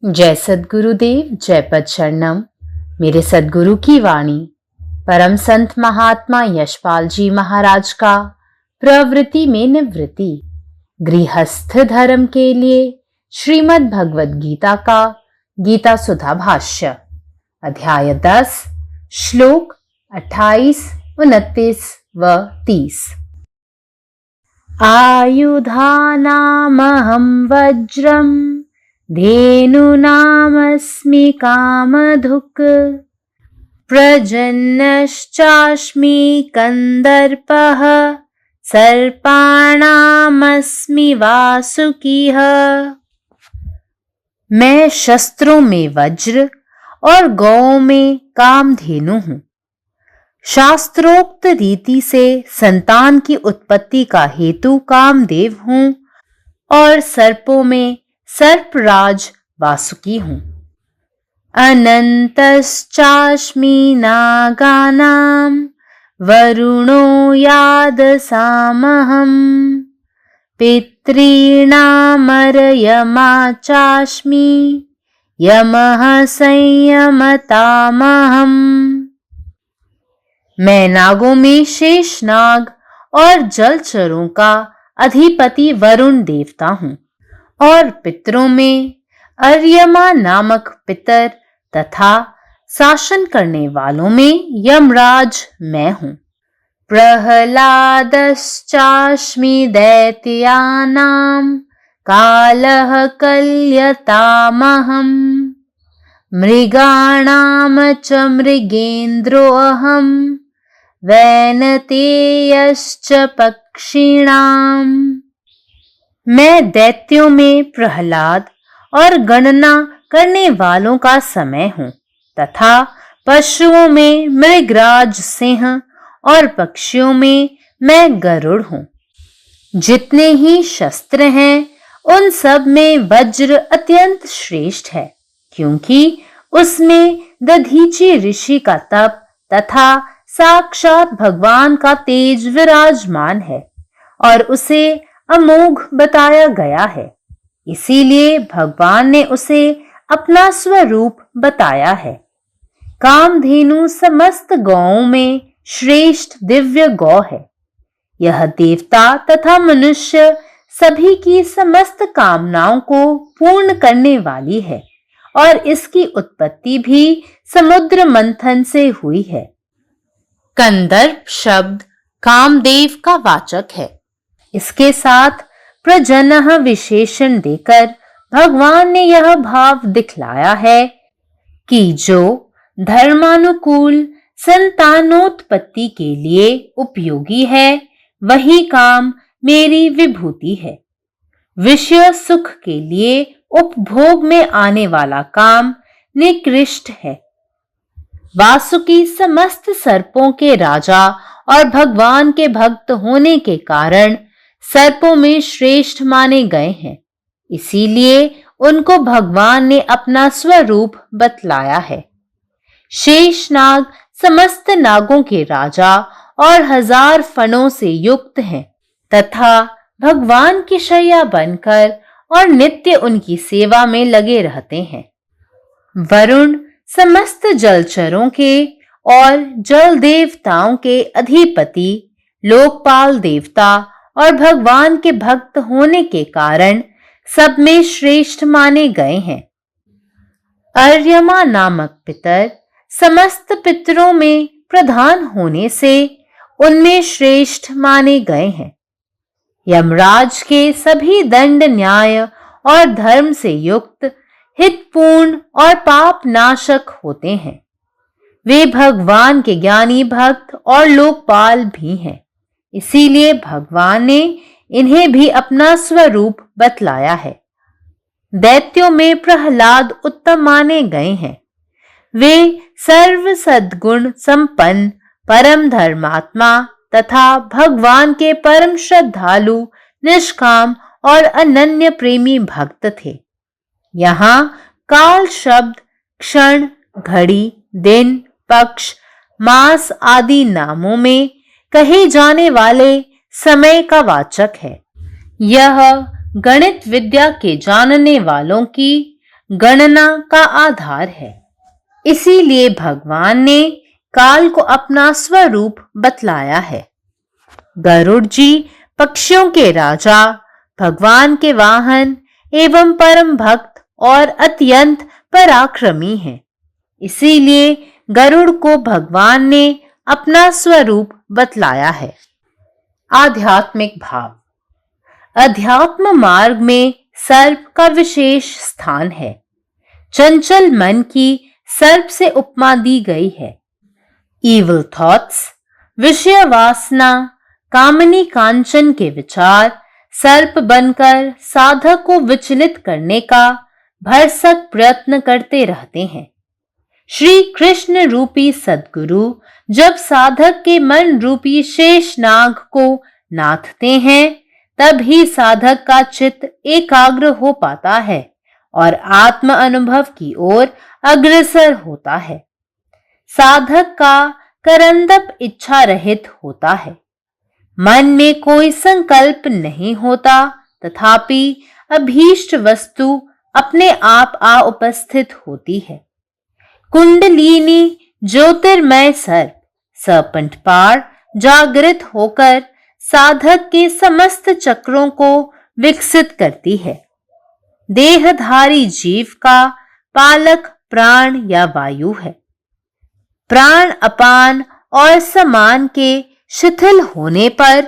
जय सद्गुरुदेव, जय पद शरणम। मेरे सद्गुरु की वाणी परम संत महात्मा यशपाल जी महाराज का प्रवृत्ति में निवृत्ति गृहस्थ धर्म के लिए श्रीमद् भगवद गीता का गीता सुधा भाष्य अध्याय 10 श्लोक 28, 29 व 30। आयुधानामहं वज्रम धेनुनामस्मि कामधुक् प्रजन्नश्चास्मि कंदर्पः सर्पाणामस्मि वासुकिः। मैं शस्त्रों में वज्र और गौओं में कामधेनु हूँ। शास्त्रोक्त रीति से संतान की उत्पत्ति का हेतु कामदेव हूँ और सर्पों में सर्पराज वासुकी हूँ। अनंतश्चास्मि नागानां वरुणो यादसामहं पितॄणामर्यमा चास्मि यमः संयमतामहम्। मैं नागों में शेष नाग और जलचरों का अधिपति वरुण देवता हूँ और पितरों में अर्यमा नामक पितर तथा शासन करने वालों में यमराज मैं हूँ। प्रहलादश्चास्मि दैत्यानां कालः कल्यतामहम् मृगाणां च मृगेन्द्रोऽहं वैनतेयश्च पक्षिणाम्। मैं दैत्यों में प्रहलाद और गणना करने वालों का समय हूँ तथा पशुओं में मृगराज सिंह और पक्षियों में मैं गरुड़ हूँ। जितने ही शस्त्र हैं उन सब में वज्र अत्यंत श्रेष्ठ है, क्योंकि उसमें दधीचि ऋषि का तप तथा साक्षात भगवान का तेज विराजमान है और उसे अमोघ बताया गया है। इसीलिए भगवान ने उसे अपना स्वरूप बताया है। कामधेनु समस्त गौओं में श्रेष्ठ दिव्य गौ है। यह देवता तथा मनुष्य सभी की समस्त कामनाओं को पूर्ण करने वाली है और इसकी उत्पत्ति भी समुद्र मंथन से हुई है। कंदर्प शब्द कामदेव का वाचक है। इसके साथ प्रजनः विशेषण देकर भगवान ने यह भाव दिखलाया है कि जो धर्मानुकूल संतानोत्पत्ति के लिए उपयोगी है वही काम मेरी विभूति है। विषय सुख के लिए उपभोग में आने वाला काम निकृष्ट है। वासुकी समस्त सर्पों के राजा और भगवान के भक्त होने के कारण सर्पों में श्रेष्ठ माने गए हैं। इसीलिए उनको भगवान ने अपना स्वरूप बतलाया है। शेषनाग समस्त नागों के राजा और 1000 फणों से युक्त हैं तथा भगवान की शैया बनकर और नित्य उनकी सेवा में लगे रहते हैं। वरुण समस्त जलचरों के और जल देवताओं के अधिपति लोकपाल देवता और भगवान के भक्त होने के कारण सब में श्रेष्ठ माने गए हैं। अर्यमा नामक पितर समस्त पितरों में प्रधान होने से उनमें श्रेष्ठ माने गए हैं। यमराज के सभी दंड न्याय और धर्म से युक्त हितपूर्ण और पाप नाशक होते हैं। वे भगवान के ज्ञानी भक्त और लोकपाल भी हैं। इसीलिए भगवान ने इन्हें भी अपना स्वरूप बतलाया है। दैत्यों में प्रहलाद उत्तम माने गए हैं। वे सर्व सद्गुण संपन्न परम धर्मात्मा तथा भगवान के परम श्रद्धालु निष्काम और अनन्य प्रेमी भक्त थे। यहाँ काल शब्द क्षण, घड़ी, दिन, पक्ष, मास आदि नामों में कहे जाने वाले समय का वाचक है। यह गणित विद्या के जानने वालों की गणना का आधार है। इसीलिए भगवान ने काल को अपना स्वरूप बतलाया है। गरुड़ जी पक्षियों के राजा, भगवान के वाहन एवं परम भक्त और अत्यंत पराक्रमी हैं। इसीलिए गरुड़ को भगवान ने अपना स्वरूप बतलाया है। आध्यात्मिक भाव। अध्यात्म मार्ग में सर्प का विशेष स्थान है। चंचल मन की सर्प से उपमा दी गई है। इविल थॉट्स, विषय वासना, कामनी कांचन के विचार सर्प बनकर साधक को विचलित करने का भरसक प्रयत्न करते रहते हैं। श्री कृष्ण रूपी सद्गुरु जब साधक के मन रूपी शेषनाग को नाथते हैं, तब ही साधक का चित्त एकाग्र हो पाता है और आत्म अनुभव की ओर अग्रसर होता है। साधक का करंदप इच्छा रहित होता है। मन में कोई संकल्प नहीं होता, तथापि अभीष्ट वस्तु अपने आप आ उपस्थित होती है। कुंडलिनी ज्योतिर्मय सर्प, सर्पेंट पार जागृत होकर साधक के समस्त चक्रों को विकसित करती है। देहधारी जीव का पालक प्राण या वायु है। प्राण अपान और समान के शिथिल होने पर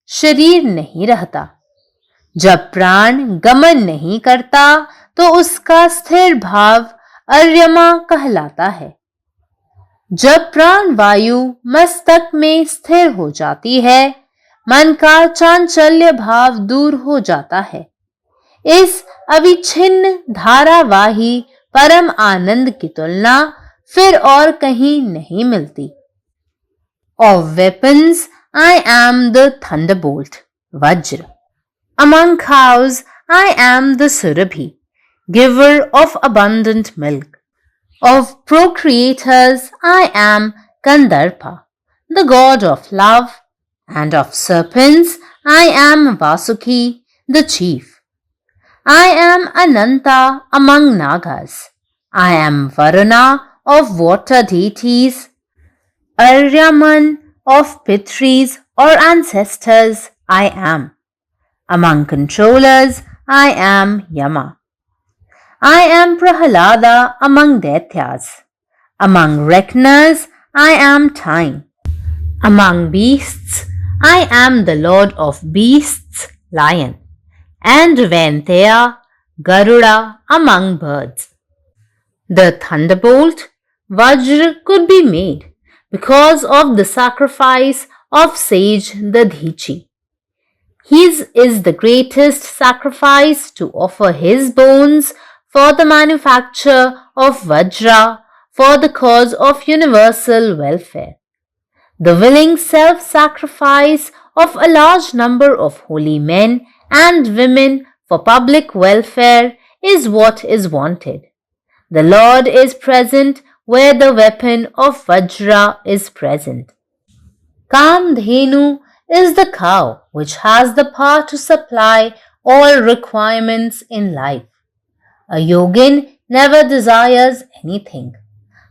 शरीर नहीं रहता। जब प्राण गमन नहीं करता तो उसका स्थिर भाव अर्यमा कहलाता है। जब प्राण वायु मस्तक में स्थिर हो जाती है, मन का चांचल्य भाव दूर हो जाता है। इस अविच्छिन्न धारावाही परम आनंद की तुलना फिर और कहीं नहीं मिलती। Of weapons, I am the thunderbolt, Vajra. Among cows, I am the Surabhi, giver of abundant milk. Of procreators, I am Kandarpa, the god of love. And of serpents, I am Vasuki, the chief. I am Ananta among Nagas. I am Varuna of water deities. Aryaman of Pitris or ancestors, I am. Among controllers, I am Yama. I am Prahalada among Daityas. Among reckoners, I am Time. Among beasts, I am the lord of beasts, lion. And Venteya, Garuda among birds. The thunderbolt, Vajra, could be made because of the sacrifice of sage Dadhichi. His is the greatest sacrifice to offer his bones for the manufacture of Vajra for the cause of universal welfare. The willing self-sacrifice of a large number of holy men and women for public welfare is what is wanted. The Lord is present where the weapon of Vajra is present. Kamdhenu is the cow which has the power to supply all requirements in life. A yogin never desires anything.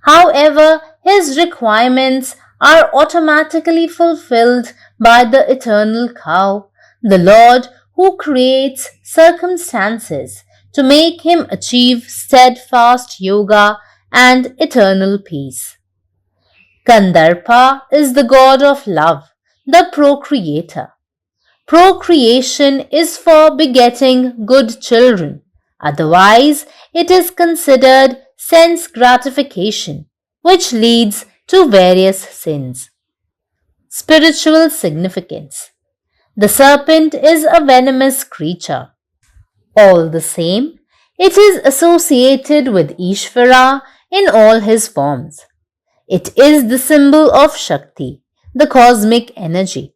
However, his requirements are automatically fulfilled by the eternal cow, the Lord who creates circumstances to make him achieve steadfast yoga and eternal peace. Kandarpa is the god of love, the procreator. Procreation is for begetting good children. Otherwise, it is considered sense gratification, which leads to various sins. Spiritual significance. The serpent is a venomous creature. All the same, it is associated with Ishvara in all his forms. It is the symbol of Shakti, the cosmic energy.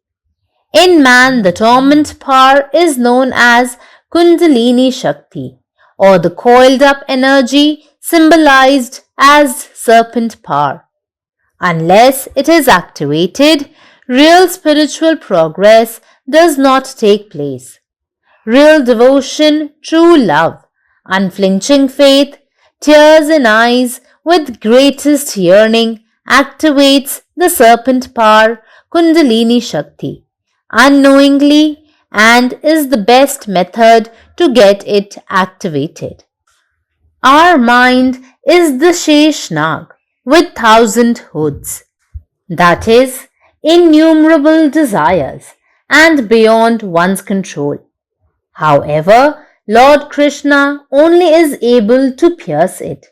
In man, the dormant power is known as Kundalini Shakti, or the coiled up energy symbolized as serpent power. Unless it is activated, real spiritual progress does not take place. Real devotion, true love, unflinching faith, tears in eyes with greatest yearning, activates the serpent power Kundalini Shakti unknowingly and is the best method to get it activated. Our mind is the Sheshnag with 1,000 hoods, that is, innumerable desires and beyond one's control. However, Lord Krishna only is able to pierce it.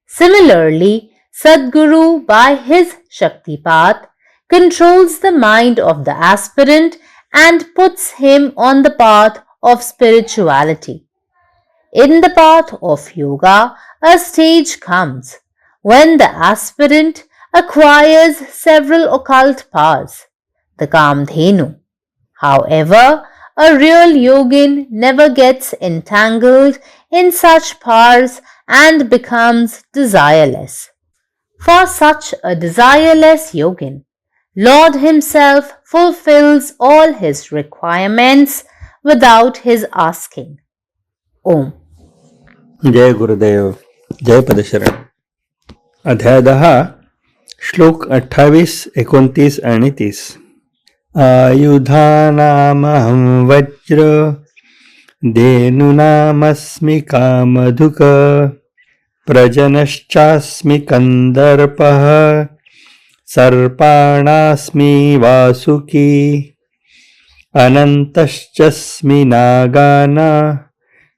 Similarly, Sadguru by his Shaktipat controls the mind of the aspirant and puts him on the path of spirituality. In the path of yoga, a stage comes when the aspirant acquires several occult powers, the Kamdhenu. However, a real yogin never gets entangled in such powers and becomes desireless. For such a desireless yogin, Lord himself fulfills all his requirements without his asking. Om. जय गुरुदेव. जय पदशरण. अध्याय 10 श्लोक 28, 29 आणि 30. आयुधानामहं वज्र धेनुनामस्मि कामधुक प्रजनश्चास्मि कंदर्पः सर्पाणास्मि वासुकी अनन्तश्चस्मि नागाना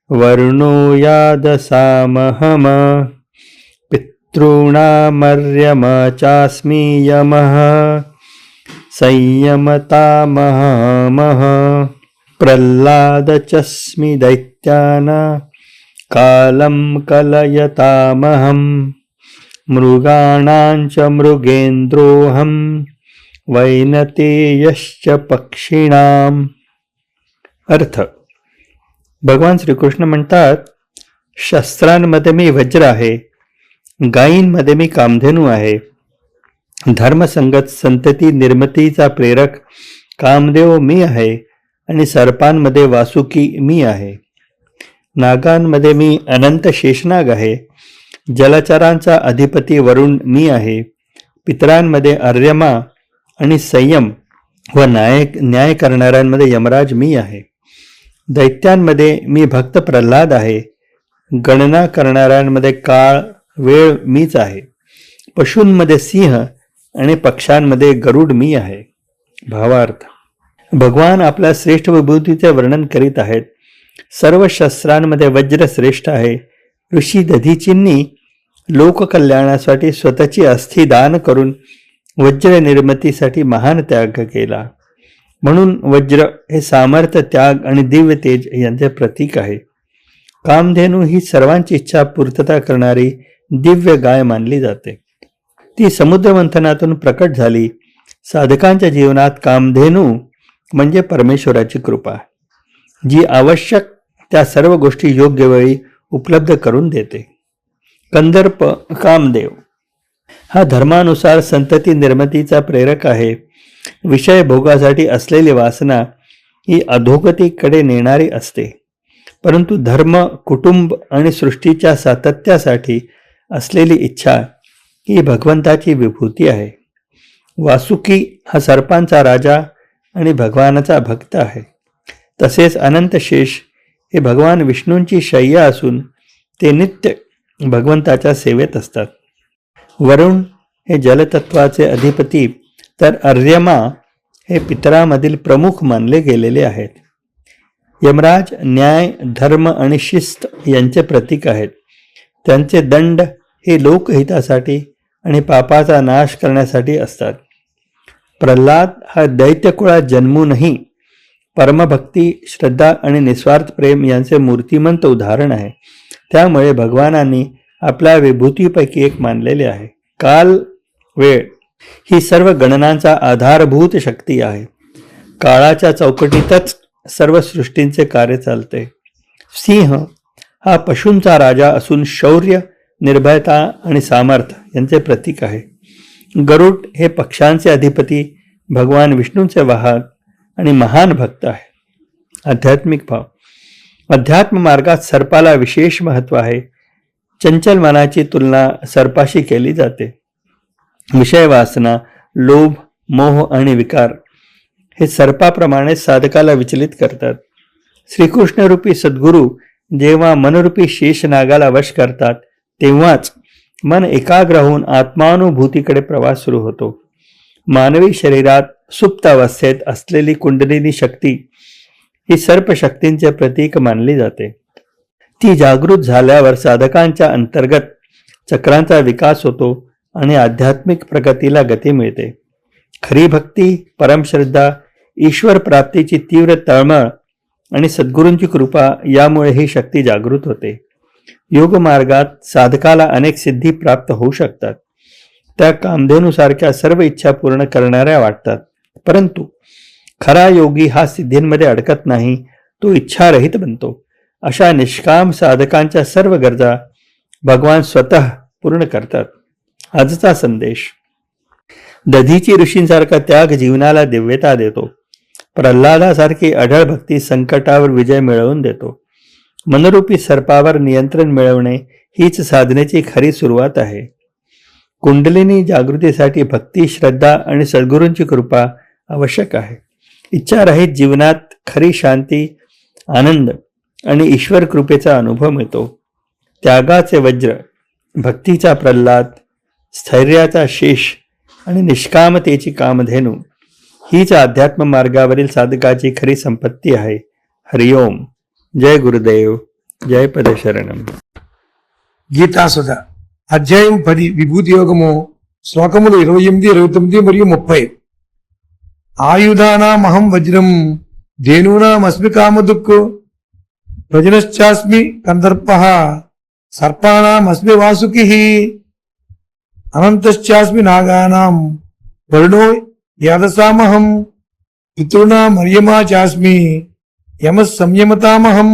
वरुणो यादसामहम पितॄणामर्यमा चास्मि यमः संयमतामहमः प्रह्लादचस्मि दैत्याना कालं कलयतामहं मृगाणां च मृगेन्द्रोऽहं वैनतेयश्च पक्षिणाम. अर्थ. भगवान श्रीकृष्ण म्हणतात, शस्त्रांमध्ये मी वज्र आहे, गायींमध्ये मी कामधेनू आहे, धर्मसंगत संतती निर्मितीचा प्रेरक कामदेव मी आहे आणि सर्पांमध्ये वासुकी मी आहे. नागांमध्ये मी अनंत शेषनाग आहे, जलचरांचा अधिपती वरुण मी आहे, पितरांमध्ये अर्यमा आणि संयम व न्याय करणाऱ्यांमध्ये यमराज मी आहे, दैत्यांमध्ये मी भक्त प्रल्हाद आहे, गणना करणाऱ्यांमध्ये काळ वेळ मीच आहे, पशूंमध्ये सिंह आणि पक्ष्यांमध्ये गरुड मी आहे. भावार्थ. भगवान आपल्या श्रेष्ठ विभूतीचे वर्णन करीत आहेत. सर्व शस्त्रांमध्ये वज्र श्रेष्ठ आहे. ऋषी दधीचींनी लोककल्याणासाठी स्वतःची अस्थि दान करून वज्र निर्मितीसाठी महान त्याग केला. म्हणून वज्र हे सामर्थ्य, त्याग आणि दिव्य तेज यांचे प्रतीक आहे. कामधेनू ही सर्वांची इच्छा पूर्तता करणारी दिव्य गाय मानली जाते. ती समुद्रमंथनातून प्रकट झाली. साधकांच्या जीवनात कामधेनू म्हणजे परमेश्वराची कृपा, जी आवश्यक त्या सर्व गोष्टी योग्य वेळी उपलब्ध करून देते. कंदर्प कामदेव हा धर्मानुसार संतती निर्मितीचा प्रेरक आहे. विषय भोगासाठी असलेली वासना ही अधोगतीकडे नेणारी असते, परंतु धर्म, कुटुंब आणि सृष्टीच्या सातत्यासाठी असलेली इच्छा ही भगवंताची विभूती आहे. वासुकी हा सर्पांचा राजा आणि भगवानाचा भक्त आहे. तसेच अनंत शेष हे भगवान विष्णूंची शय्या असून ते नित्य भगवंताच्या सेवेत असतात. वरुण हे जलतत्वाचे अधिपती तर अर्यमा हे पितरामधील प्रमुख मानले गेलेले आहेत. यमराज न्याय, धर्म आणि शिस्त यांचे प्रतीक आहेत. त्यांचे दंड हे लोकहितासाठी आणि पापाचा नाश करण्यासाठी असतात. प्रल्हाद हा दैत्यकुळात जन्मूनही परमभक्ती, श्रद्धा आणि निस्वार्थ प्रेम यांचे मूर्तिमंत उदाहरण आहे. त्यामुळे भगवानांनी आपल्या विभूतीपैकी एक मानलेले आहे. काल, वेळ ही सर्व गणनांचा आधारभूत शक्ती आहे. काळाच्या चौकटीतच सर्व सृष्टींचे कार्य चालते. सिंह हा पशूंचा राजा असून शौर्य, निर्भयता आणि सामर्थ्य यांचे प्रतीक आहे. गरुड हे पक्ष्यांचे अधिपती, भगवान विष्णूंचे वाहक आणि महान भक्त आहे. आध्यात्मिक भाव. अध्यात्म मार्गात सर्पाला विशेष महत्त्व आहे. चंचल मनाची तुलना सर्पाशी केली जाते. विषय वासना, लोभ, मोह आणि विकार हे सर्पाप्रमाणे साधकाला विचलित करतात. श्रीकृष्णरूपी सद्गुरू जेव्हा मनरूपी शेषनागाला वश करतात तेव्हाच मन एकाग्र होऊन आत्मानुभूतीकडे प्रवास सुरू होतो. मानवी शरीरात सुप्त अवस्थेत असलेली कुंडलिनी शक्ती ही सर्पशक्तींचे प्रतीक मानली जाते. ती जागृत झाल्यावर साधकांच्या अंतर्गत चक्रांचा विकास होतो आणि आध्यात्मिक प्रगतीला गती मिळते. खरी भक्ती, परमश्रद्धा, ईश्वर प्राप्तीची तीव्र तळमळ आणि सद्गुरूंची कृपा यामुळे ही शक्ती जागृत होते. योग मार्गात साधकाला अनेक सिद्धी प्राप्त होऊ शकतात. त्या कामधेनुसारख्या सर्व इच्छा पूर्ण करणाऱ्या वाटतात, परंतु खरा योगी हा सिद्धींमध्ये अडकत नाही, तो इच्छारहित बनतो. अशा निष्काम साधकांच्या सर्व गरजा भगवान स्वतः पूर्ण करतात. आजचा संदेश: दधीची ऋषींसारखा त्याग जीवनाला दिव्यता देतो. प्रल्हादासारखी अढळ भक्ती संकटावर विजय मिळवून देतो. मनरूपी सर्पावर नियंत्रण मिळवणे हीच साधनेची खरी सुरुवात आहे. कुंडलिनी जागृतीसाठी भक्ती, श्रद्धा आणि सद्गुरूंची कृपा आवश्यक आहे. इच्छारहित जीवनात खरी शांती, आनंद आणि ईश्वर कृपेचा अनुभव मिळतो. त्यागाचे वज्र, भक्तीचा प्रल्हाद, स्थैर्याचा शेष आणि निष्कामतेची कामधेनू हीच अध्यात्म मार्गावरील साधकाची खरी संपत्ती आहे. हरिओम. जय गुरुदेव. जय పదశరణం. గీతాసుధ అధ్యాయం 10 విభూతి యోగము శ్లోకములు 28, 29 మరియు 30. ఆయుధానామహం వజ్రం ధేనూనామస్మి కామదుక్కు ప్రజనశ్చాస్మి కందర్పః సర్పాణామస్మి వాసుకిః అనంతశ్చాస్మి నాగానాం వరుణో యాదసామహం పితॄణామర్యమా చాస్మి యమః సంయమతామహం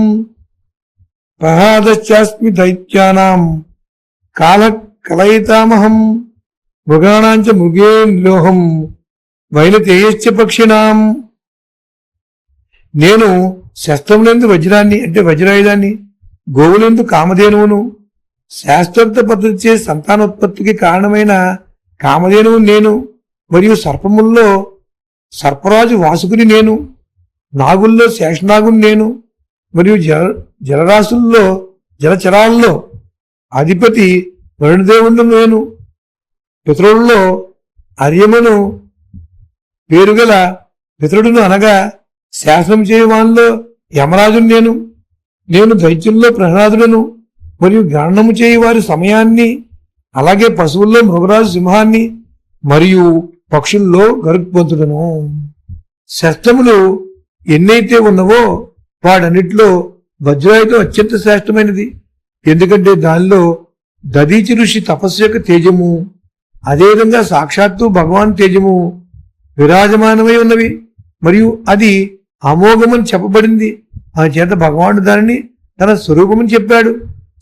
ప్రహ్లాదశ్చాస్మి దైత్యానాం కాలః కలయితామహం మృగాణాంచ మృగేంద్రోహం వైనతేయశ్చ పక్షిణాం. నేను శస్త్రములందు వజ్రాన్ని అంటే వజ్రాయుధాన్ని, గోవులందు కామధేనువును, శాస్త్రోక్త పద్ధతిచే సంతానోత్పత్తికి కారణమైన కామధేనువు నేను, మరియు సర్పముల్లో సర్పరాజు వాసుకుని నేను, నాగుల్లో శేషనాగుని నేను, మరియు జలరాశుల్లో జలచరాల్లో అధిపతి వరుణదేవుడు నేను, పితరుల్లో అర్యమును పేరుగల పితరుడును అనగా శాసనం చేయవాన్లో యమరాజును నేను దైత్యుల్లో ప్రహ్లాదులను, మరియు గణనము చేయి వారి సమయాన్ని, అలాగే పశువుల్లో మృగరాజు సింహాన్ని, మరియు పక్షుల్లో గరుత్మంతుడను. శస్త్రములు ఎన్నైతే ఉన్నవో వాడన్నిటిలో వజ్రాయుధం అత్యంత శ్రేష్టమైనది. ఎందుకంటే దానిలో దధీచి ఋషి తపస్సు యొక్క తేజము, అదేవిధంగా సాక్షాత్తు భగవాన్ తేజము విరాజమానమై ఉన్నవి, మరియు అది అమోఘమని చెప్పబడింది. ఆ చేత భగవానుడు దానిని తన స్వరూపమని చెప్పాడు.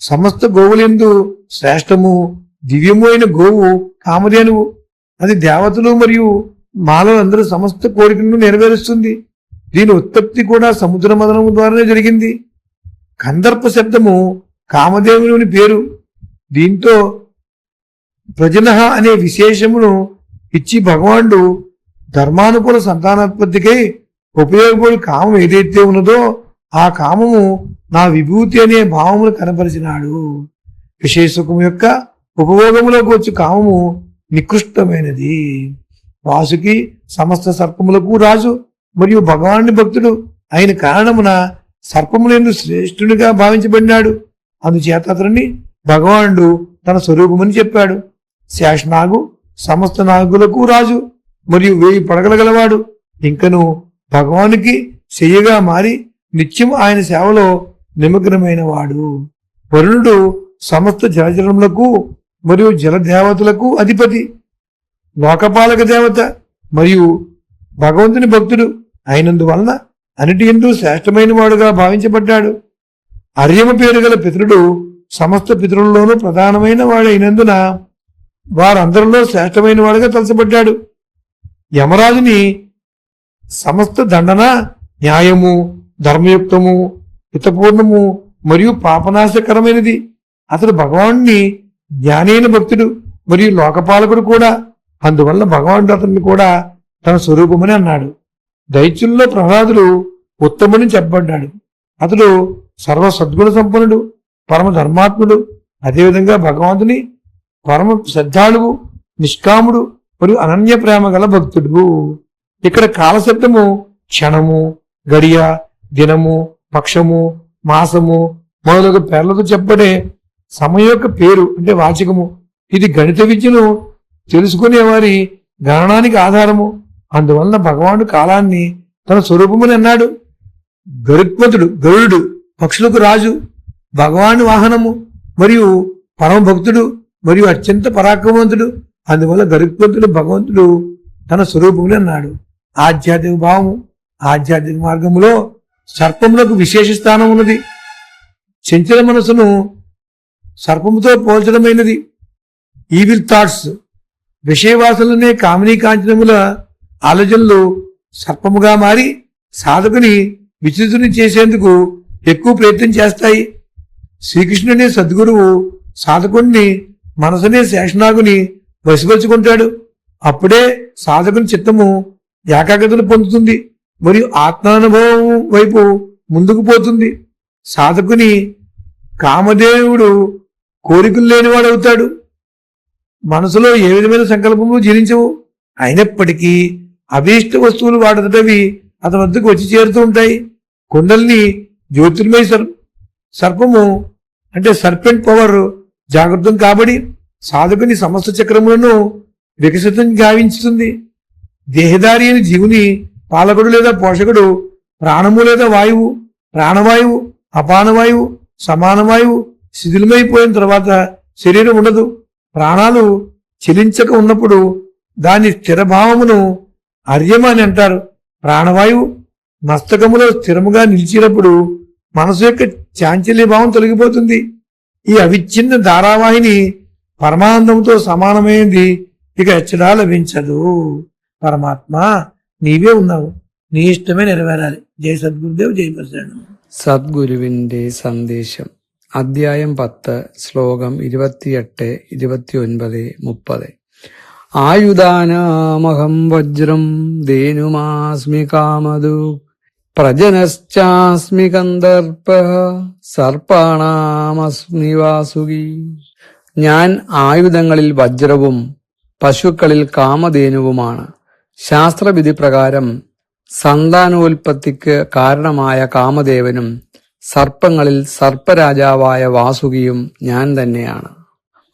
సమస్త గోవులందు శ్రేష్టము దివ్యము అయిన గోవు కామధేనువు. అది దేవతలు మరియు మానవులందరూ సమస్త కోరికలను నెరవేరుస్తుంది. దీని ఉత్పత్తి కూడా సముద్ర మదనము ద్వారానే జరిగింది. కందర్ప శబ్దము కామధేనుని పేరు. దీంతో ప్రజనః అనే విశేషమును ఇచ్చి భగవానుడు ధర్మానుకూల సంతానోత్పత్తికై ఉపయోగపడి కామం ఏదైతే ఉన్నదో ఆ కామము నా విభూతి అనే భావమును కనపరిచినాడు. విశేషకము యొక్క ఉపభోగములకు వచ్చి కామము నికృష్టమైనది. వాసుకి సమస్త సర్పములకు రాజు మరియు భగవానుని భక్తుడు అయిన కారణమున సర్పములందు శ్రేష్ఠునిగా భావించబడినాడు. అందుచేత అతనిని భగవానుడు తన స్వరూపమని చెప్పాడు. శేషనాగు సమస్త నాగులకు రాజు మరియు 1000 పడగల గలవాడు. ఇంకను భగవానుకి శయ్యగా మారి నిత్యం ఆయన సేవలో నిమగ్నమైన వాడు. వరుణుడు సమస్త జలచరములకు మరియు జలదేవతలకు అధిపతి, లోకపాలక దేవత మరియు భగవంతుని భక్తుడు అయినందువలన అన్నిటి యందు శ్రేష్టమైన వాడుగా భావించబడ్డాడు. అర్యమ పేరు గల పితరుడు సమస్త పితరుల్లోనూ ప్రధానమైన వాడైనందున వారందరిలో శ్రేష్టమైన వాడుగా తలచబడ్డాడు. యమరాజుని సమస్త దండన న్యాయము, ధర్మయుక్తము, హితపూర్ణము మరియు పాపనాశకరమైనది. అతడు భగవానుని జ్ఞానైన భక్తుడు మరియు లోకపాలకుడు కూడా. అందువల్ల భగవానుడు అతన్ని కూడా తన స్వరూపమని అన్నాడు. దైత్యుల్లో ప్రహ్లాదుడు ఉత్తముని చెప్పబడ్డాడు. అతడు సర్వ సద్గుణ సంపన్నుడు, పరమ ధర్మాత్ముడు. అదేవిధంగా భగవంతుని పరమ శ్రద్ధాళువు, నిష్కాముడు మరియు అనన్య ప్రేమ గల భక్తుడు. ఇక్కడ కాలశబ్దము క్షణము, గడియ, దినము, పక్షము, మాసము మొదలగు పేర్లతో చెప్పబడే సమయం యొక్క పేరు అంటే వాచకము. ఇది గణిత విద్యను తెలుసుకునే వారి గణనానికి ఆధారము. అందువలన భగవానుడు కాలాన్ని తన స్వరూపమని అన్నాడు. గరుత్మంతుడు గరుడు పక్షులకు రాజు, భగవాను వాహనము మరియు పరమ భక్తుడు మరియు అత్యంత పరాక్రమవంతుడు. అందువల్ల గరుత్మంతుడు భగవంతుడు తన స్వరూపముని అన్నాడు. ఆధ్యాత్మిక భావము. ఆధ్యాత్మిక మార్గములో సర్పములకు విశేష స్థానం ఉన్నది. చంచల మనసును సర్పముతో పోల్చడమైనది. ఈవిల్ థాట్స్, విషయవాసనలనే కామినీ కాంచనముల ఆలోచనలు సర్పముగా మారి సాధకుని విచలితుని చేసేందుకు ఎక్కువ ప్రయత్నం చేస్తాయి. శ్రీకృష్ణుని సద్గురువు సాధకుడిని మనసునే శేషనాగుని వశపరుచుకుంటాడు. అప్పుడే సాధకుని చిత్తము ఏకాగ్రతను పొందుతుంది మరియు ఆత్మానుభవం వైపు ముందుకు పోతుంది. సాధకుని కామదేవుడు కోరికలు లేనివాడవుతాడు. మనసులో ఏ విధమైన సంకల్పము జీవించవు. అయినప్పటికీ అభీష్ట వస్తువులు వాడదటవి అతని వద్దకు వచ్చి చేరుతూ ఉంటాయి. కుండల్ని జ్యోతిర్మయ సర్పము అంటే సర్పెంట్ పవర్ జాగృతం కాబడి సాధకుని సమస్త చక్రములను వికసితం గావించుతుంది. దేహదారి అయిన జీవుని పాలకుడు లేదా పోషకుడు ప్రాణము లేదా వాయువు, ప్రాణవాయువు, అపానవాయువు, సమానవాయువు శిథిలమైపోయిన తర్వాత శరీరం ఉండదు. ప్రాణాలు చెలించక ఉన్నప్పుడు దాని స్థిరభావమును అర్యమ అని అంటారు. ప్రాణవాయువు మస్తకములో స్థిరముగా నిలిచినప్పుడు మనసు యొక్క చాంచల్య భావం తొలగిపోతుంది. ఈ అవిచ్ఛిన్న ధారావాహిని పరమానందంతో సమానమైనది ఇక ఎచ్చడా లభించదు. పరమాత్మ నీవే ఉన్నావు, నీ ఇష్టమే నెరవేరాలి. జై సద్గురుదేవ్, జై ప్రసన్న. സദ്ഗുരുവിന്റെ സന്ദേശം. അധ്യായം 10, ശ്ലോകം 28, 29, 30. ആയുധാനാമഹം വജ്രം ധേനുമാസ്മി കാമധു പ്രജനശ്ചാസ്മി കന്ദർപ്പഃ സർപ്പാണാമസ്മി വാസുകി. ഞാൻ ആയുധങ്ങളിൽ വജ്രവും പശുക്കളിൽ കാമധേനുവുമാണ്. ശാസ്ത്രവിധി പ്രകാരം സന്താനോൽപത്തിക്ക് കാരണമായ കാമദേവനും സർപ്പങ്ങളിൽ സർപ്പരാജാവായ വാസുകിയും ഞാൻ തന്നെയാണ്.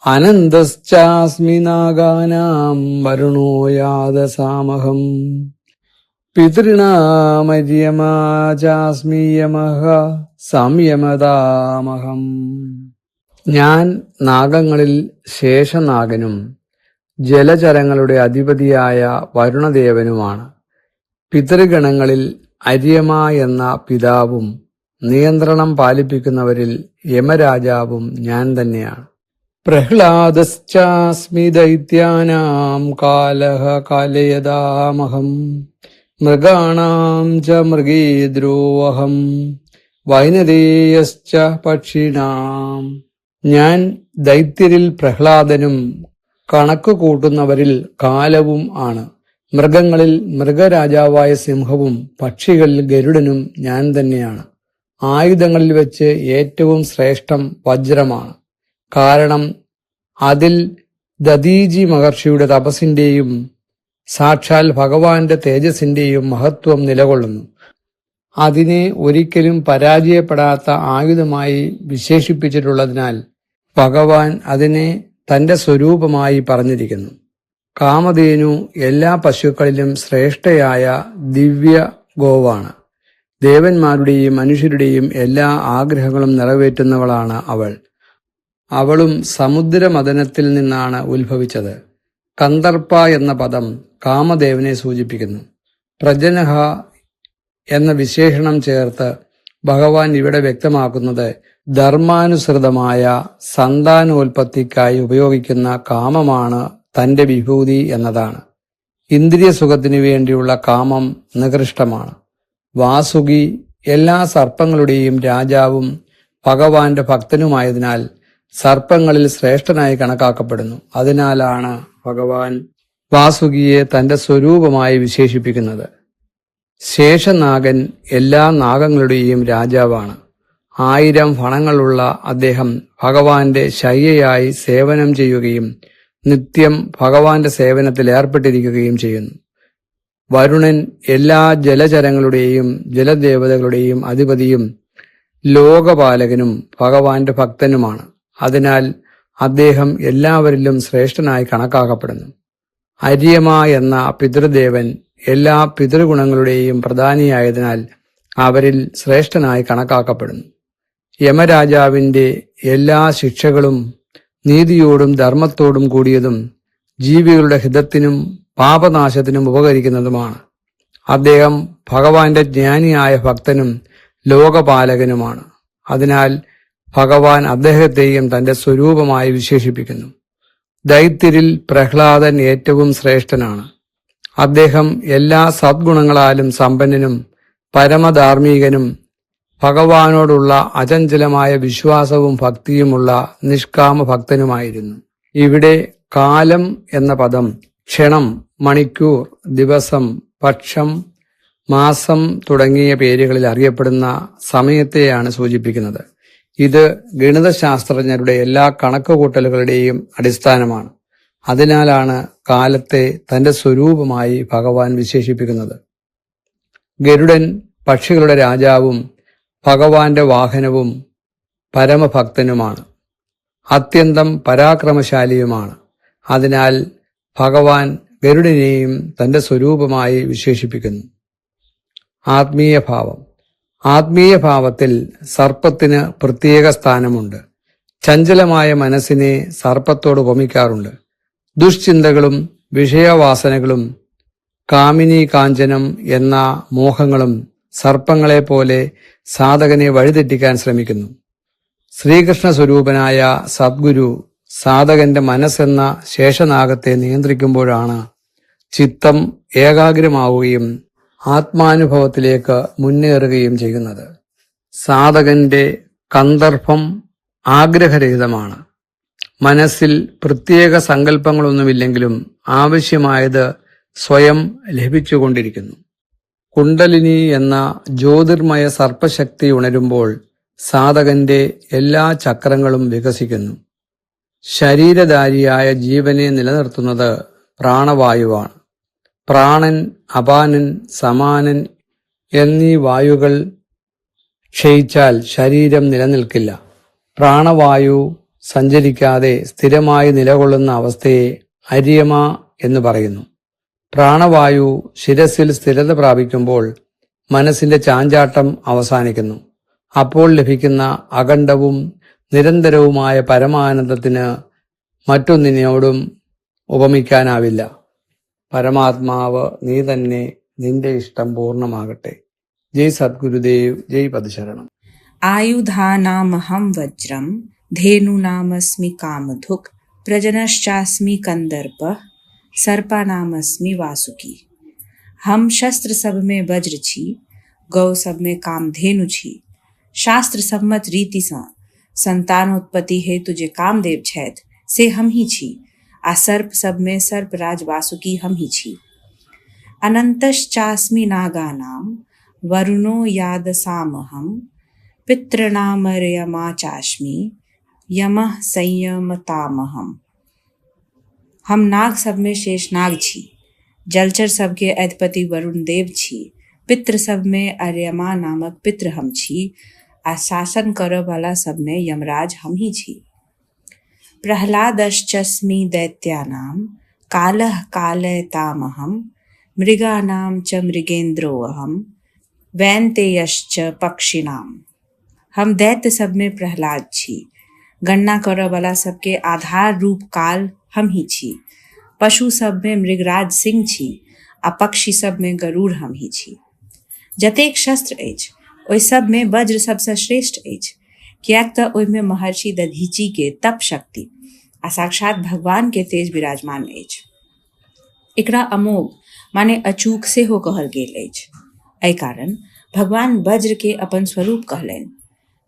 അനന്തശ്ചാസ്മി നാഗാനാം വരുണോ യാദസാമഹം പിതൃണാമര്യമാചാസ്മി യമഃ സംയമതാമഹം. ഞാൻ നാഗങ്ങളിൽ ശേഷനാഗനും ജലചരങ്ങളുടെ അധിപതിയായ വരുണദേവനുമാണ്. പിതൃഗണങ്ങളിൽ അര്യമ എന്ന പിതാവും നിയന്ത്രണം പാലിപ്പിക്കുന്നവരിൽ യമരാജാവും ഞാൻ തന്നെയാണ്. പ്രഹ്ലാദശ്ചാസ്മി ദൈത്യാനാം കാലഃ കാലയതാമഹം മൃഗാണാം ച മൃഗേദ്രോഹം വൈനതേയശ്ച പക്ഷിണാം. ഞാൻ ദൈത്യരിൽ പ്രഹ്ലാദനും കണക്ക് കൂട്ടുന്നവരിൽ കാലവും ആണ്. മൃഗങ്ങളിൽ മൃഗരാജാവായ സിംഹവും പക്ഷികളിൽ ഗരുഡനും ഞാൻ തന്നെയാണ്. ആയുധങ്ങളിൽ വെച്ച് ഏറ്റവും ശ്രേഷ്ഠം വജ്രമാണ്. കാരണം അതിൽ ദദീജി മഹർഷിയുടെ തപസ്സിന്റെയും സാക്ഷാൽ ഭഗവാന്റെ തേജസ്സിന്റെയും മഹത്വം നിലകൊള്ളുന്നു. അതിനെ ഒരിക്കലും പരാജയപ്പെടാത്ത ആയുധമായി വിശേഷിപ്പിച്ചിട്ടുള്ളതിനാൽ ഭഗവാൻ അതിനെ തന്റെ സ്വരൂപമായി പറഞ്ഞിരിക്കുന്നു. കാമധേനു എല്ലാ പശുക്കളിലും ശ്രേഷ്ഠയായ ദിവ്യ ഗോവാണ്. ദേവന്മാരുടെയും മനുഷ്യരുടെയും എല്ലാ ആഗ്രഹങ്ങളും നിറവേറ്റുന്നവളാണ് അവൾ. അവളും സമുദ്രമദനത്തിൽ നിന്നാണ് ഉത്ഭവിച്ചത്. കന്ദർപ്പ എന്ന പദം കാമദേവനെ സൂചിപ്പിക്കുന്നു. പ്രജനഹ എന്ന വിശേഷണം ചേർത്ത് ഭഗവാൻ ഇവിടെ വ്യക്തമാക്കുന്നത് ധർമാനുസൃതമായ സന്താനോൽപത്തിക്കായി ഉപയോഗിക്കുന്ന കാമമാണ് തന്റെ വിഭൂതി എന്നതാണ്. ഇന്ദ്രിയ സുഖത്തിനു വേണ്ടിയുള്ള കാമം നികൃഷ്ടമാണ്. വാസുകി എല്ലാ സർപ്പങ്ങളുടെയും രാജാവും ഭഗവാന്റെ ഭക്തനുമായതിനാൽ സർപ്പങ്ങളിൽ ശ്രേഷ്ഠനായി കണക്കാക്കപ്പെടുന്നു. അതിനാലാണ് ഭഗവാൻ വാസുകിയെ തന്റെ സ്വരൂപമായി വിശേഷിപ്പിക്കുന്നത്. ശേഷനാഗൻ എല്ലാ നാഗങ്ങളുടെയും രാജാവാണ്. 1000 ഫണങ്ങളുള്ള അദ്ദേഹം ഭഗവാന്റെ ശയ്യയായി സേവനം ചെയ്യുകയും നിത്യം ഭഗവാന്റെ സേവനത്തിൽ ഏർപ്പെട്ടിരിക്കുകയും ചെയ്യുന്നു. വരുണൻ എല്ലാ ജലചരങ്ങളുടെയും ജലദേവതകളുടെയും അധിപതിയും ലോകപാലകനും ഭഗവാന്റെ ഭക്തനുമാണ്. അതിനാൽ അദ്ദേഹം എല്ലാവരിലും ശ്രേഷ്ഠനായി കണക്കാക്കപ്പെടുന്നു. അര്യമ എന്ന പിതൃദേവൻ എല്ലാ പിതൃഗുണങ്ങളുടെയും പ്രധാനിയായതിനാൽ അവരിൽ ശ്രേഷ്ഠനായി കണക്കാക്കപ്പെടുന്നു. യമരാജാവിന്റെ എല്ലാ ശിക്ഷകളും നീതിയോടും ധർമ്മത്തോടും കൂടിയതും ജീവികളുടെ ഹിതത്തിനും പാപനാശത്തിനും ഉപകരിക്കുന്നതുമാണ്. അദ്ദേഹം ഭഗവാന്റെ ജ്ഞാനിയായ ഭക്തനും ലോകപാലകനുമാണ്. അതിനാൽ ഭഗവാൻ അദ്ദേഹത്തെയും തന്റെ സ്വരൂപമായി വിശേഷിപ്പിക്കുന്നു. ദൈത്യരിൽ പ്രഹ്ലാദൻ ഏറ്റവും ശ്രേഷ്ഠനാണ്. അദ്ദേഹം എല്ലാ സദ്ഗുണങ്ങളാലും സമ്പന്നനും പരമധാർമ്മികനും ഭഗവാനോടുള്ള അചഞ്ചലമായ വിശ്വാസവും ഭക്തിയുമുള്ള നിഷ്കാമ ഭക്തനുമായിരുന്നു. ഇവിടെ കാലം എന്ന പദം ക്ഷണം, മണിക്കൂർ, ദിവസം, പക്ഷം, മാസം തുടങ്ങിയ പേരുകളിൽ അറിയപ്പെടുന്ന സമയത്തെയാണ് സൂചിപ്പിക്കുന്നത്. ഇത് ഗണിതശാസ്ത്രജ്ഞരുടെ എല്ലാ കണക്കുകൂട്ടലുകളുടെയും അടിസ്ഥാനമാണ്. അതിനാലാണ് കാലത്തെ തന്റെ സ്വരൂപമായി ഭഗവാൻ വിശേഷിപ്പിക്കുന്നത്. ഗരുഡൻ പക്ഷികളുടെ രാജാവും ഭഗവാന്റെ വാഹനവും പരമഭക്തനുമാണ്. അത്യന്തം പരാക്രമശാലിയുമാണ്. അതിനാൽ ഭഗവാൻ ഗരുഡനെയും തന്റെ സ്വരൂപമായി വിശേഷിപ്പിക്കുന്നു. ആത്മീയഭാവം. ആത്മീയഭാവത്തിൽ സർപ്പത്തിന് പ്രത്യേക സ്ഥാനമുണ്ട്. ചഞ്ചലമായ മനസ്സിനെ സർപ്പത്തോട് ഉപമിക്കാറുണ്ട്. ദുഷ്ചിന്തകളും വിഷയവാസനകളും കാമിനി കാഞ്ചനം എന്ന മോഹങ്ങളും സർപ്പങ്ങളെപ്പോലെ സാധകനെ വഴിതെറ്റിക്കാൻ ശ്രമിക്കുന്നു. ശ്രീകൃഷ്ണ സ്വരൂപനായ സദ്ഗുരു സാധകന്റെ മനസ്സെന്ന ശേഷനാഗത്തെ നിയന്ത്രിക്കുമ്പോഴാണ് ചിത്തം ഏകാഗ്രമാവുകയും ആത്മാനുഭവത്തിലേക്ക് മുന്നേറുകയും ചെയ്യുന്നത്. സാധകന്റെ കന്ദർഭം ആഗ്രഹരഹിതമാണ്. മനസ്സിൽ പ്രത്യേക സങ്കല്പങ്ങളൊന്നുമില്ലെങ്കിലും ആവശ്യമായത് സ്വയം ലഭിച്ചുകൊണ്ടിരിക്കുന്നു. കുണ്ടലിനി എന്ന ജ്യോതിർമയ സർപ്പശക്തി ഉണരുമ്പോൾ സാധകന്റെ എല്ലാ ചക്രങ്ങളും വികസിക്കുന്നു. ശരീരധാരിയായ ജീവനെ നിലനിർത്തുന്നത് പ്രാണവായുവാണ്. പ്രാണൻ, അപാനൻ, സമാനൻ എന്നീ വായുകൾ ക്ഷയിച്ചാൽ ശരീരം നിലനിൽക്കില്ല. പ്രാണവായു സഞ്ചരിക്കാതെ സ്ഥിരമായി നിലകൊള്ളുന്ന അവസ്ഥയെ അര്യമ എന്ന് പറയുന്നു. പ്രാണവായു ശിരസിൽ സ്ഥിരത പ്രാപിക്കുമ്പോൾ മനസ്സിന്റെ ചാഞ്ചാട്ടം അവസാനിക്കുന്നു. അപ്പോൾ ലഭിക്കുന്ന അഖണ്ഡവും നിരന്തരവുമായ പരമാനന്ദത്തിന് മറ്റൊന്നിനോടും ഉപമിക്കാനാവില്ല. പരമാത്മാവ് നീ തന്നെ, നിന്റെ ഇഷ്ടം പൂർണ്ണമാകട്ടെ. ജയ് സദ്ഗുരുദേവ്, ജയ് പദശരണം. आयुधानामहं वज्रं धेनूनामस्मि कामधुक् प्रजनश्चास्मि कंदर्पः सर्पानामस्मि वासुकी. हम शस्त्र सब में वज्र छी, गौ सब में कामधेनु छी. शास्त्र सम्मत रीति सँ संतानोत्पत्ति हेतु जे कामदेव छथि से हम ही छी. आ सर्प सब में सर्पराज वासुकी हम ही छी. अनंतश्चास्मि नागानां वरुणो यादसामहं पितॄणामर्यमा चास्मि यमः संयमतामहम्. हम नाग सब में शेष नाग छी. जलचर सब के अधिपति वरुण देव छी. पितृ सब में अर्यमा नामक पितृ हम छी. आ शासन करय वाला सब में यमराज हम ही छी. प्रह्लादश्चस्मि दैत्यानां कालः कालयतामहं मृगानां च मृगेन्द्रोऽहं वैनतेयश्च पक्षिणाम्. हम दैत्य सब में प्रहलाद छी. गणना करय वाला सबके आधार रूप काल हम ही छी. पशु सब में मृगराज सिंह छी. आ पक्षी सब में गरुड़ हम ही छी. जतेक शस्त्र अछि ओहि सब में वज्र सबसे श्रेष्ठ अछि, कियाक तऽ ओहिमे महर्षि दधीचि के तप शक्ति आ साक्षात भगवान के तेज विराजमान अछि. एकरा अमोघ माने अचूक सेहो कहल गेल अछि. एहि कारण भगवान वज्र के अपन स्वरूप कहलनि.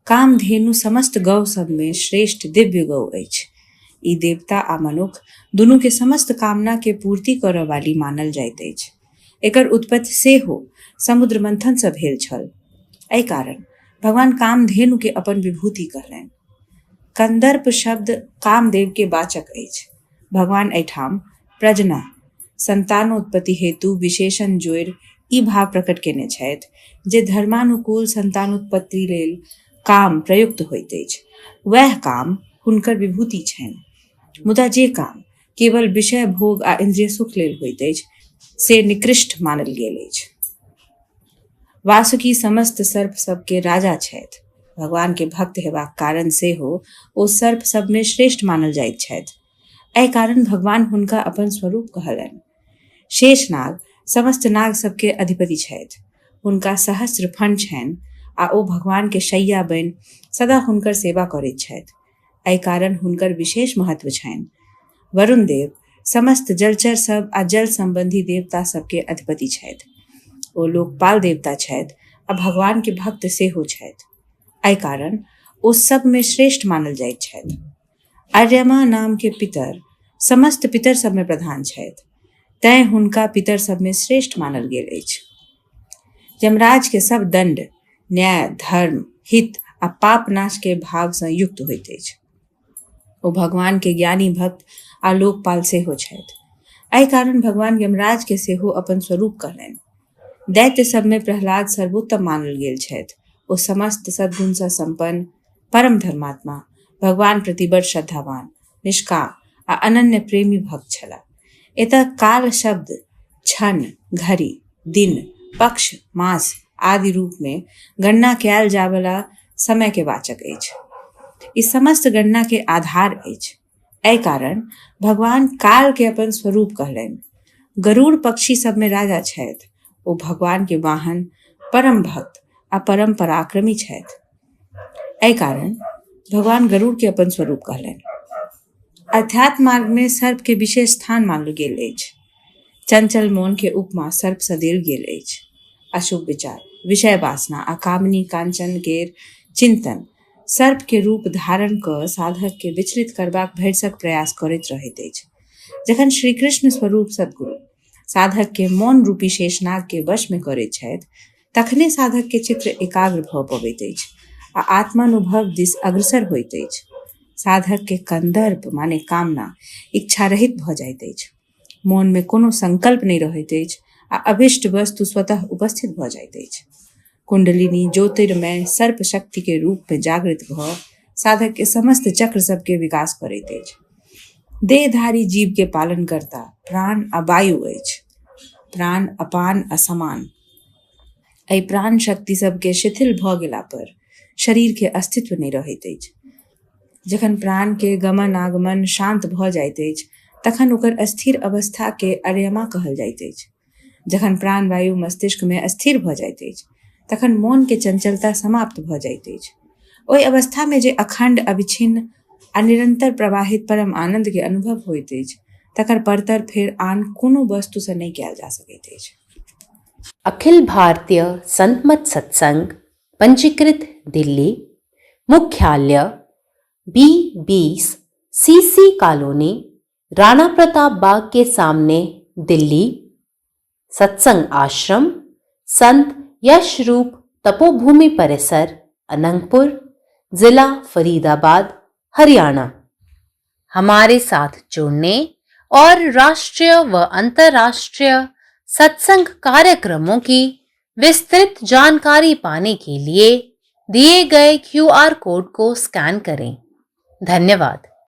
कामधेनु समस्त गौ सब में श्रेष्ठ दिव्य गौ अछि। ई देवता आ मनुख दुनू के समस्त कामना के पूर्ति करय वाली मानल जाइत अछि। एकर उत्पत्ति सेहो समुद्र मंथन से भेल छल। एहि कारण भगवान कामधेनु के अपन विभूति कहलनि। कंदर्प शब्द कामदेव के वाचक अछि। भगवान एहिठाम प्रजना संतानोत्पत्ति हेतु विशेषण जोड़ि ई भाव प्रकट केने छथि जे धर्मानुकूल संतानोत्पत्ति लेल काम प्रयुक्त होइत अछि, वएह काम हुनकर विभूति छनि। मुदा जे काम केवल विषय भोग आ इंद्रिय सुख लेल होइत अछि से निकृष्ट मानल गेल अछि। वासुकी समस्त सर्प सबके राजा छथि। भगवान के भक्त हेबाक कारण सेहो ओ सर्प सब में श्रेष्ठ मानल जाइत छथि। एहि कारण भगवान हुनका अपन स्वरूप कहलनि। शेषनाग समस्त नाग सबके अधिपति छथि। हुनका सहस्त्र फण छनि आ ओ भगवान के शैया बनि सदा हुनकर सेवा करैत छथि। एहि कारण हुनकर विशेष महत्व छनि। वरुण देव समस्त जलचर सब आ जल संबंधी देवता सबके अधिपति छथि। ओ लोकपाल देवता छथि आ भगवान के भक्त सेहो छथि। एहि कारण ओ सब में श्रेष्ठ मानल जाइत छथि। आर्यमा नाम के पितर समस्त पितर सब में प्रधान छथि, तैं हुनका पितर सब में श्रेष्ठ मानल गेल अछि। यमराज के सब दंड न्याय, धर्म, हित आ पाप नाश के भाव से युक्त होइत अछि। ओ भगवान के ज्ञानी भक्त आ लोकपाल सेहो छथि। एहि कारण भगवान यमराज के सेहो अपन स्वरूप कहलनि। दैत्य सब में प्रहलाद सर्वोत्तम मानल गेल छथि। ओ समस्त सद्गुण से संपन्न परम धर्मात्मा, भगवान प्रति बड़ श्रद्धावान, निष्काम आ अनन्य प्रेमी भक्त छलाह। एतऽ काल शब्द क्षण, घड़ी, दिन, पक्ष, मास आदि रूप में गणना कयल जावला समय के वाचक अछि। ई समस्त गणना के आधार अछि। एहि कारण भगवान काल के अपन स्वरूप कहलनि। गरुड़ पक्षी सब में राजा छथि। ओ भगवान के वाहन, परम भक्त आ परम पराक्रमी छथि। एहि कारण भगवान गरुड़ के अपन स्वरूप कहलनि। अध्यात्म मार्ग में सर्प के विशेष स्थान मानल गेल अछि। चंचल मोन के उपमा सर्प से देल गेल अछि। अशुभ विचार, विषय वासना आ कामनी कांचन के चिंतन सर्प के रूप धारण क साधक के विचलित करबाक भरसक प्रयास करैत रहैत अछि। जखन श्री कृष्ण स्वरूप सद्गुरु साधक के मौन रूपी शेषनाग के वश में करैत छथि, तखने साधक के चित्र एकाग्र भ पबैत अछि आ आत्मानुभव दिस अग्रसर होइत अछि। साधक के कंदर्प माने कामना इच्छा रहित भ जाइत अछि। मोन में कोनो संकल्प नहीं रहैत अछि आ अभिष्ट वस्तु स्वतः उपस्थित भ जाइत अछि। कुंडलिनी ज्योतिर्मय सर्प शक्ति के रूप में जागृत भ साधक के समस्त चक्र सब के विकास करैत अछि। देहधारी जीव के पालन करता प्राण आ वायु अछि। प्राण अपान असमान। एहि प्राण शक्ति सबके शिथिल भ गेला पर शरीर के अस्तित्व नहीं रहैत अछि। जखन प्राण के गमन आगमन शांत भ जाइत अछि, तखन ओकर अस्थिर अवस्था के अर्यमा कहल जाइत अछि। जखन प्राण वायु मस्तिष्क में अस्थिर भ जाइत अछि, तखन मोन के चंचलता समाप्त भ जाइत अछि। ओहि अवस्था में जे अखंड, अविच्छिन्न आ निरंतर प्रवाहित परम आनंद के अनुभव होइत अछि, तकर परतर फेर आन कोनो वस्तु से नहीं कयल जा सकैत अछि। अखिल भारतीय संत मत सत्संग पंजीकृत दिल्ली, मुख्यालय B20 CC colony, Rana Pratap Bagh के सामने, दिल्ली। सत्संग आश्रम संत यश रूप तपोभूमि परिसर, अनंगपुर, जिला फरीदाबाद, हरियाणा। हमारे साथ जुड़ने और राष्ट्रीय व अंतर्राष्ट्रीय सत्संग कार्यक्रमों की विस्तृत जानकारी पाने के लिए दिए गए QR कोड को स्कैन करें। धन्यवाद।